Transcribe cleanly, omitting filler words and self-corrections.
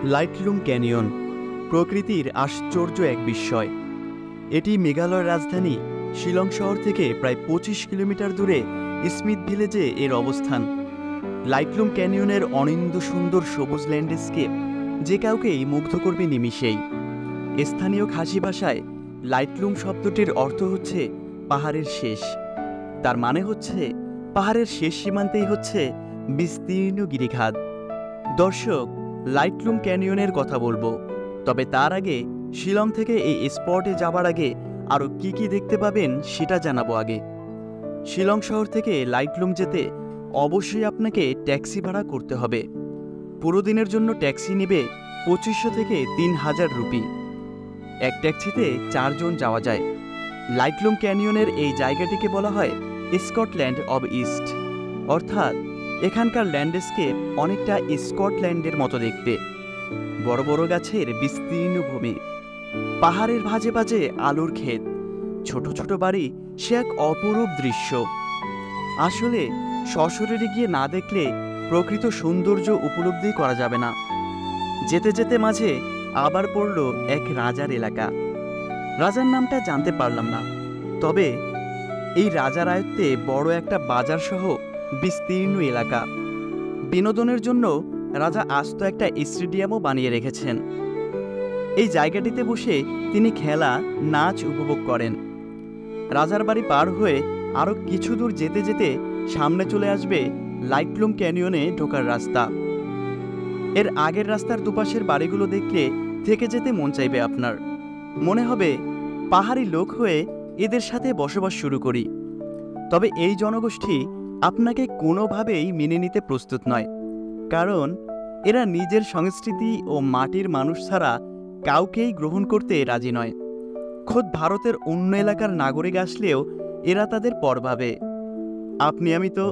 লাইটলুম canyon প্রকৃতির আশ্চর্য এক বিস্ময়। এটি মেঘালয়ের রাজধানী শিলং শহর থেকে প্রায় ২৫ কিলোমিটার দূরে স্মিথ ভিলেজে এর অবস্থান। লাইটলুম ক্যানিয়নের অনিন্দ্য সুন্দর সবুজ ল্যান্ডস্কেপ যে কাউকেই মুগ্ধ করবে নিমিষেই। স্থানীয় খাসি ভাষায় লাইটলুম শব্দটির অর্থ হচ্ছে পাহাড়ের শেষ। তার মানে হচ্ছে পাহাড়ের শেষ সীমান্তেই হচ্ছে বিস্তীর্ণ গিরিখাত। দর্শক, লাইটলুম ক্যানিয়নের কথা বলবো, তবে তার আগে শিলং থেকে এই স্পটে যাবার আগে আরও কি কি দেখতে পাবেন সেটা জানাবো। আগে শিলং শহর থেকে লাইটলুম যেতে অবশ্যই আপনাকে ট্যাক্সি ভাড়া করতে হবে। পুরো দিনের জন্য ট্যাক্সি নেবে ২৫০০ থেকে ৩০০০ রুপি। এক ট্যাক্সিতে ৪ জন যাওয়া যায়। লাইটলুম ক্যানিয়নের এই জায়গাটিকে বলা হয় স্কটল্যান্ড অব ইস্ট, অর্থাৎ এখানকার ল্যান্ডস্কেপ অনেকটা স্কটল্যান্ডের মতো দেখতে। বড় বড় গাছের বিস্তীর্ণ ভূমি, পাহাড়ের ভাঁজে ভাঁজে আলুর ক্ষেত, ছোট ছোট বাড়ি, সে এক অপরূপ দৃশ্য। আসলে সশরীরে গিয়ে না দেখলে প্রকৃত সৌন্দর্য উপলব্ধি করা যাবে না। যেতে যেতে মাঝে আবার পড়ল এক রাজার এলাকা। রাজার নামটা জানতে পারলাম না, তবে এই রাজার আয়ত্তে বড় একটা বাজার সহ বিস্তীর্ণ এলাকা। বিনোদনের জন্য রাজা আস্ত একটা স্টেডিয়ামও বানিয়ে রেখেছেন। এই জায়গাটিতে বসে তিনি খেলা, নাচ উপভোগ করেন। রাজার বাড়ি পার হয়ে আরও কিছু দূর যেতে যেতে সামনে চলে আসবে লাইটলুম ক্যানিয়নে ঢোকার রাস্তা। এর আগের রাস্তার দুপাশের বাড়িগুলো দেখলে থেকে যেতে মন চাইবে আপনার। মনে হবে পাহাড়ি লোক হয়ে এদের সাথে বসবাস শুরু করি। তবে এই জনগোষ্ঠী আপনাকে কোনোভাবেই মেনে নিতে প্রস্তুত নয়, কারণ এরা নিজের সংস্কৃতি ও মাটির মানুষ ছাড়া কাউকেই গ্রহণ করতে রাজি নয়। খোদ ভারতের অন্য এলাকার নাগরিক আসলেও এরা তাদের পর ভাবে। আপনি আমি তো